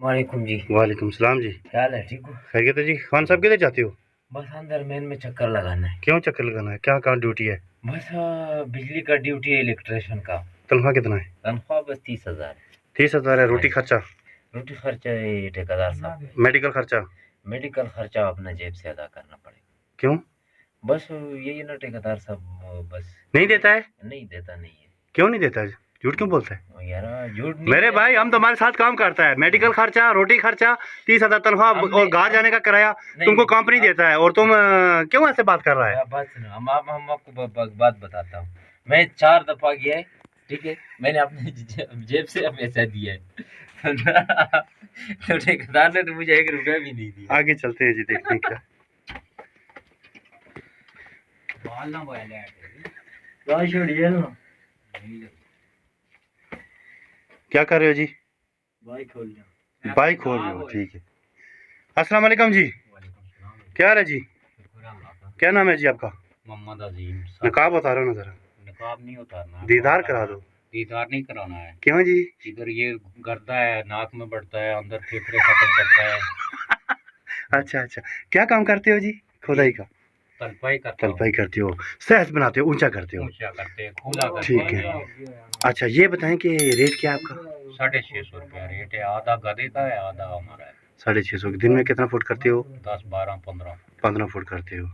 वालेकुम जी। वालेकुम सलाम जी। क्या हाल है, ठीक हो? खैरियत है जी। खान साहब किधर जाते हो? बस अंदर मेन में चक्कर लगाना है। क्यों चक्कर लगाना है? क्या कहाँ ड्यूटी है? बस बिजली का ड्यूटी है, इलेक्ट्रिशियन का। तनख्वाह कितना है? तनख्वाह बस 30,000 है। 30,000 है। हाँ रोटी जी। खर्चा? रोटी खर्चा ये ठेकेदार साहब। मेडिकल खर्चा? मेडिकल खर्चा अपना जेब से अदा करना पड़ेगा। क्यों बस यही ना ठेकेदार साहब, बस नहीं देता है? नहीं देता नहीं है। क्यों नहीं देता है? झूठ क्यों बोलता है? यार झूठ नहीं मेरे है। भाई हम तुम्हारे साथ काम करता है, मेडिकल खर्चा, रोटी खर्चा, 30,000 तनख्वाह और घर जाने का किराया तुमको कंपनी देता है, और तुम क्यों ऐसे बात कर रहा है? बात सुनो, हम आपको बात बताता हूँ। मैं 4 दफा गया है, ठीक है। मैंने अपने जेब से पैसा दिया है। तो ठेकेदार ने तो मुझे 1 रुपया भी नहीं दिया। आगे चलते हैं जी, देखते हैं क्या। क्या कर रहे हो जी? बाइक खोल लिया। बाइक खोल रहे हो, ठीक है। अस्सलाम वालेकुम जी। क्या हाल है जी? क्या नाम है जी आपका? मोहम्मद अजीम। नकाब उतारो ना जरा। नकाब नहीं उतारना, दीदार करा दो। दीदार नहीं कराना है। क्यों जी? इधर ये गर्दा है, नाक में बढ़ता है, अंदर फेफड़े खत्म करता है। अच्छा अच्छा, क्या काम करते हो जी? खुदाई का? तलपाई करता हूँ। तलपाई करते हो, सहज बनाते हो, ऊंचा करते हो? ऊंचा करते हैं, खुला करते ठीक है। अच्छा ये बताएं कि रेट क्या है आपका? 650 रुपया रेट है। आधा गधे का है, आधा हमारा है। 650। दिन में कितना फुट करते हो? 10, 12, 15। 15 फुट करते हो,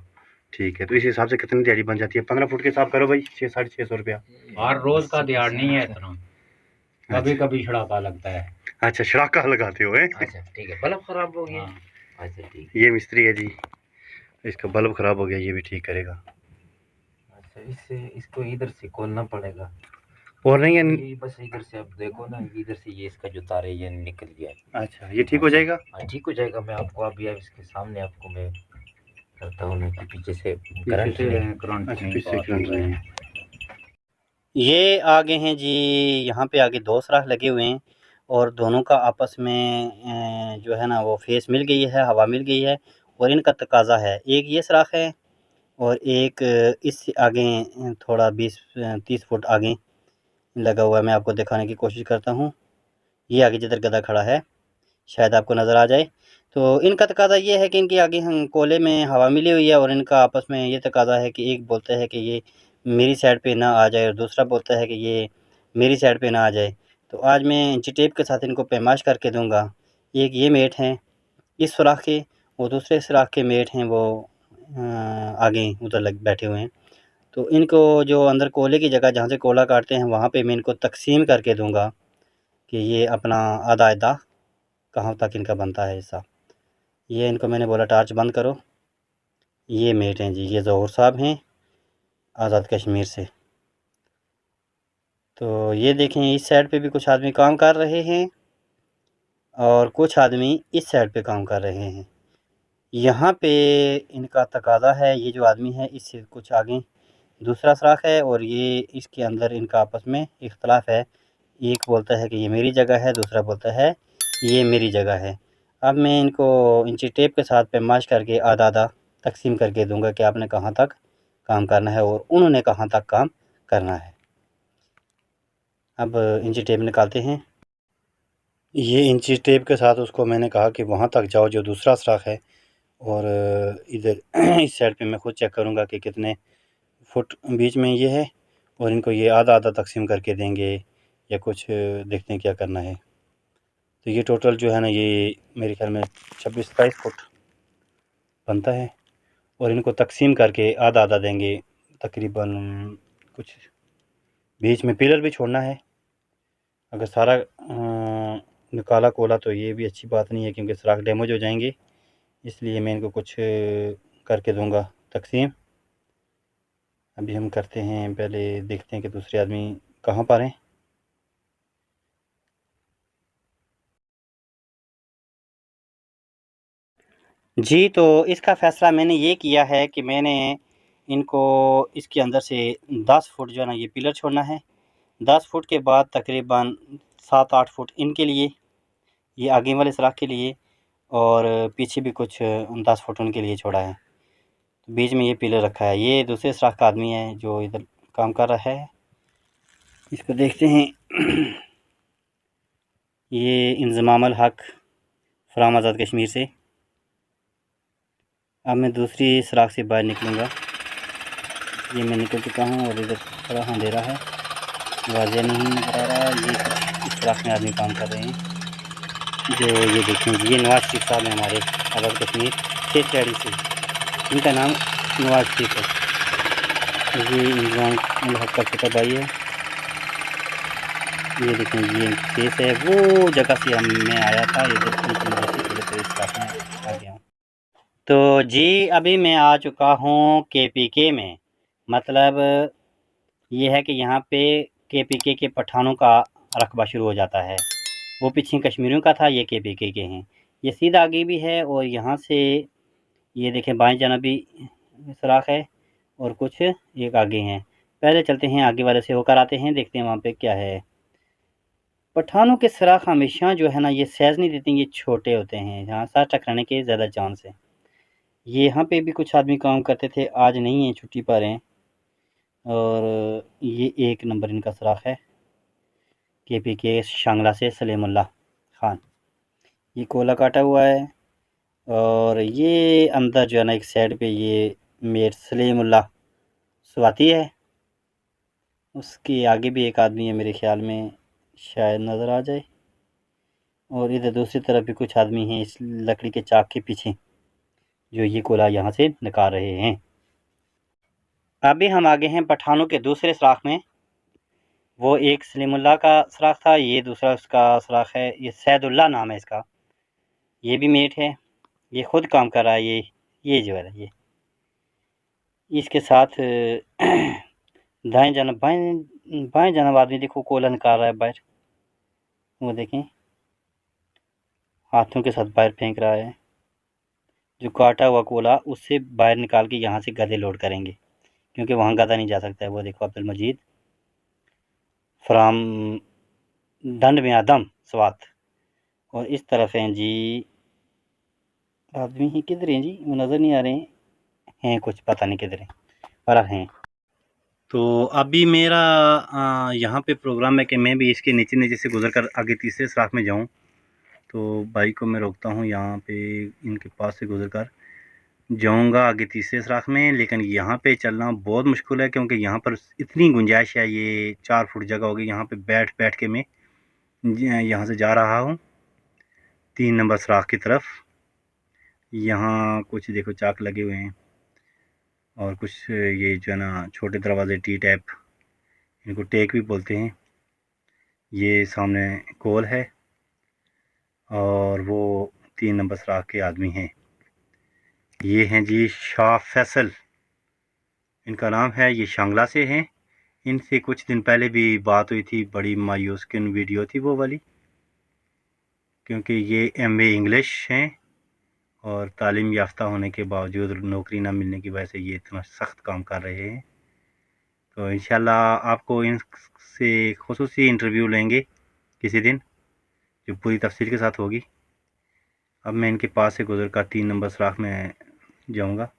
ठीक है। तो इस हिसाब से कितनी दिहाड़ी बन जाती है? 15 फुट के हिसाब करो भाई, 600-650 रुपया। हर रोज का दिहाड़ नहीं है इतना, कभी कभी छड़ाका लगता है। अच्छा, शराका लगाते हो? अच्छा ठीक है। बल्ब खराब हो गया। अच्छा ठीक है। ये मिस्त्री है जी, इसका बल्ब खराब हो गया, ये भी ठीक करेगा। अच्छा, इससे इसको इधर से खोलना पड़ेगा। और नहीं है? ये बस इधर से आप देखो ना, इधर से ये इसका जो तार है ये निकल गया है। अच्छा, ये ठीक हो जाएगा? हाँ ठीक हो जाएगा। मैं आपको अभी इसके सामने आपको मैं करता हूँ ना कि पीछे से करंट नहीं। ये आगे हैं जी, यहाँ पे आगे 2 सुराख लगे हुए हैं और दोनों का आपस में जो है ना वो फेस मिल गई है, हवा मिल गई है और इनका तकाज़ा है। एक ये सुराख है और एक इससे आगे थोड़ा 20-30 फुट आगे लगा हुआ है। मैं आपको दिखाने की कोशिश करता हूँ। ये आगे जिधर गधा खड़ा है, शायद आपको नज़र आ जाए। तो इनका तकाज़ा ये है कि इनके आगे हम कोले में हवा मिली हुई है और इनका आपस में ये तकाज़ा है कि एक बोलता है कि ये मेरी साइड पे ना आ जाए और दूसरा बोलता है कि ये मेरी साइड पे ना आ जाए। तो आज मैं इंची टेप के साथ इनको पैमाइश करके दूंगा। एक ये मेट हैं इस सुराख के, वो दूसरे सुराख के मेट हैं वो आगे उधर लग बैठे हुए हैं। तो इनको जो अंदर कोले की जगह जहाँ से कोला काटते हैं वहाँ पे मैं इनको तकसीम करके दूंगा कि ये अपना आधा आधा कहाँ तक इनका बनता है हिस्सा। ये इनको मैंने बोला टार्च बंद करो। ये मेट हैं जी, ये ज़हूर साहब हैं आज़ाद कश्मीर से। तो ये देखें इस साइड पे भी कुछ आदमी काम कर रहे हैं और कुछ आदमी इस साइड पे काम कर रहे हैं। यहाँ पे इनका तकाज़ा है, ये जो आदमी है इससे कुछ आगे दूसरा सुराख है और ये इसके अंदर इनका आपस में इख्तलाफ है। एक बोलता है कि ये मेरी जगह है, दूसरा बोलता है ये मेरी जगह है। अब मैं इनको इंची टेप के साथ पैमाइश करके आधा आधा तकसीम करके दूंगा कि आपने कहाँ तक काम करना है और उन्होंने कहाँ तक काम करना है। अब इंची टेप निकालते हैं। ये इंची टेप के साथ उसको मैंने कहा कि वहाँ तक जाओ जो दूसरा सुराख है, और इधर इस साइड पे मैं खुद चेक करूँगा कि कितने फुट बीच में ये है और इनको ये आधा आधा तकसीम करके देंगे या कुछ देखते हैं क्या करना है। तो ये टोटल जो है ना ये मेरे ख्याल में 26-27 फुट बनता है और इनको तकसीम करके आधा आधा देंगे तकरीबन। कुछ बीच में पिलर भी छोड़ना है। अगर सारा निकाला कोला तो ये भी अच्छी बात नहीं है क्योंकि सुराख डैमेज हो जाएंगे, इसलिए मैं इनको कुछ करके दूंगा तकसीम। अभी हम करते हैं, पहले देखते हैं कि दूसरे आदमी कहाँ पर हैं। जी, तो इसका फ़ैसला मैंने ये किया है कि मैंने इनको इसके अंदर से 10 फुट जो है ना ये पिलर छोड़ना है। 10 फुट के बाद तकरीबन 7-8 फुट इनके लिए, ये आगे वाले सुराख के लिए, और पीछे भी कुछ 10 फुट उनके लिए छोड़ा है। तो बीच में ये पिलर रखा है। ये दूसरे सुराख का आदमी है जो इधर काम कर रहा है, इसको देखते हैं। ये इंज़माम अल हक फ्राम आज़ाद कश्मीर से। अब मैं दूसरी सुराख से बाहर निकलूँगा। ये मैं निकल चुका हूँ और इधर थोड़ा अंधेरा है, वाज़ेह नहीं नज़र आ रहा। ये इस सुराख में आदमी काम कर रहे हैं, जो ये देखें, ये नवाज शरीफ साहब हैं हमारे आज़ाद कश्मीर शेखड़ी से। इनका नाम नवाज शरीफ है। ये इमरान हक का छोटा भाई है। ये देखें, ये केस है, वो जगह से मैं आया था, इधर उनकी वजह से थोड़े इस रास्ते में आ गया हूँ। तो जी अभी मैं आ चुका हूँ KPK में। मतलब ये है कि यहाँ पे KPK के पठानों का रकबा शुरू हो जाता है। वो पीछे कश्मीरियों का था, ये KPK के हैं। ये सीधा आगे भी है और यहाँ से ये देखें बाएं जानब भी सुराख है और कुछ एक आगे हैं। पहले चलते हैं आगे वाले से होकर आते हैं, देखते हैं वहाँ पे क्या है। पठानों के सुराख हमेशा जो है ना, ये सहज नहीं देते, ये छोटे होते हैं, यहाँ साथ टकराने के ज़्यादा चांस है। ये यहाँ पे भी कुछ आदमी काम करते थे, आज नहीं है, छुट्टी पर हैं। और ये 1 नंबर इनका सुराख है, KPK शांगला से सलीमुल्लाह खान। ये कोला काटा हुआ है और ये अंदर जो है ना एक साइड पे ये मेर सलीमुल्लाह स्वाति है। उसके आगे भी एक आदमी है, मेरे ख्याल में शायद नज़र आ जाए। और इधर दूसरी तरफ भी कुछ आदमी हैं इस लकड़ी के चाक के पीछे, जो ये कोला यहाँ से निकाल रहे हैं। अभी हम आगे हैं पठानों के दूसरे सुराख में। वो एक सलीमुल्लाह का सुराख था, ये दूसरा उसका सुराख है, ये सैदुल्लाह नाम है इसका। ये भी मेट है, ये खुद काम कर रहा है। ये जो है ये इसके साथ दाएं जानब बाएं जानब आदमी देखो कोला निकाल रहा है बाहर, वो देखें हाथों के साथ बाहर फेंक रहा है। जो काटा हुआ कोला उससे बाहर निकाल के यहाँ से गधे लोड करेंगे, क्योंकि वहाँ गधा नहीं जा सकता है। वो देखो अब्दुल मजीद फ्राम दंड में आदम स्वात। और इस तरफ हैं जी आदमी ही, किधर हैं जी, वो नज़र नहीं आ रहे हैं, कुछ पता नहीं किधर हैं पर हैं। तो अभी मेरा यहाँ पे प्रोग्राम है कि मैं भी इसके नीचे नीचे से गुजर कर आगे तीसरे सुराख में जाऊँ। तो बाइक को मैं रोकता हूँ, यहाँ पे इनके पास से गुजर कर जाऊँगा आगे तीसरे सुराख में। लेकिन यहाँ पे चलना बहुत मुश्किल है, क्योंकि यहाँ पर इतनी गुंजाइश है, ये 4 फुट जगह होगी। यहाँ पे बैठ बैठ के मैं यहाँ से जा रहा हूँ 3 नंबर सुराख की तरफ। यहाँ कुछ देखो चाक लगे हुए हैं और कुछ ये जो है ना छोटे दरवाजे टी टाइप, इनको टेक भी बोलते हैं। ये सामने कोल है और वो 3 नंबर सुराख के आदमी हैं। ये हैं जी शाह फैसल, इनका नाम है। ये शांगला से हैं। इनसे कुछ दिन पहले भी बात हुई थी, बड़ी मायूस किन वीडियो थी वो वाली, क्योंकि ये MA इंग्लिश हैं और तालीम याफ्ता होने के बावजूद नौकरी ना मिलने की वजह से ये इतना सख्त काम कर रहे हैं। तो इंशाल्लाह आपको इनसे खुसूसी इंटरव्यू लेंगे किसी दिन, जो पूरी तफसील के साथ होगी। अब मैं इनके पास से गुजर कर 3 नंबर सुराख में जाऊंगा।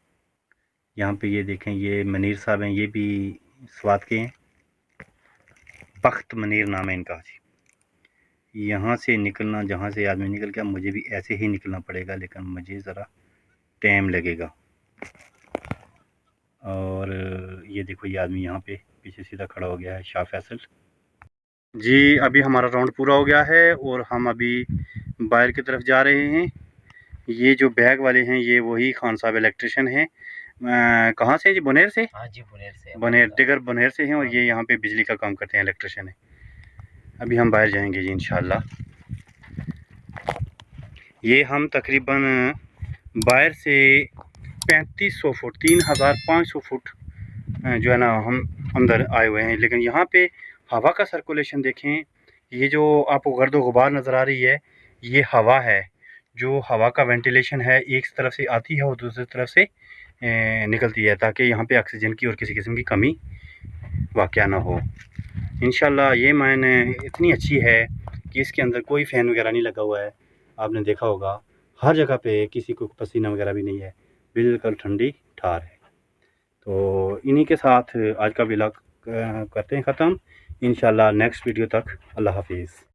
यहाँ पे ये देखें, ये मनीर साहब हैं, ये भी स्वात के हैं, बख्त मनीर नाम है इनका जी। यहाँ से निकलना, जहाँ से आदमी निकल गया, मुझे भी ऐसे ही निकलना पड़ेगा, लेकिन मुझे ज़रा टाइम लगेगा। और ये देखो ये आदमी यहाँ पे पीछे सीधा खड़ा हो गया है, शाह फैसल जी। अभी हमारा राउंड पूरा हो गया है और हम अभी बाहर की तरफ जा रहे हैं। ये जो बैग वाले हैं ये वही खान साहब इलेक्ट्रिशियन हैं। कहाँ से जी? बुनेर से? हाँ जी, बुनेर से। बुनेर, डिगर बुनेर से हैं और ये यहाँ पे बिजली का काम करते हैं, इलेक्ट्रिशियन है। अभी हम बाहर जाएंगे जी इंशाल्लाह। ये हम तकरीबन बाहर से 3500 फुट 3500 फुट जो है ना हम अंदर आए हुए हैं। लेकिन यहाँ पे हवा का सर्कुलेशन देखें, ये जो आपको गर्द गुबार नज़र आ रही है, ये हवा है। जो हवा का वेंटिलेशन है, एक तरफ से आती है और दूसरी तरफ से निकलती है, ताकि यहाँ पे ऑक्सीजन की और किसी किस्म की कमी वाक़या ना हो। इंशाल्लाह ये मायने इतनी अच्छी है कि इसके अंदर कोई फ़ैन वगैरह नहीं लगा हुआ है। आपने देखा होगा हर जगह पे किसी को पसीना वगैरह भी नहीं है, बिल्कुल ठंडी ठार है। तो इन्हीं के साथ आज का व्लॉग करते हैं ख़त्म। इंशाल्लाह नेक्स्ट वीडियो तक अल्लाह हाफिज़।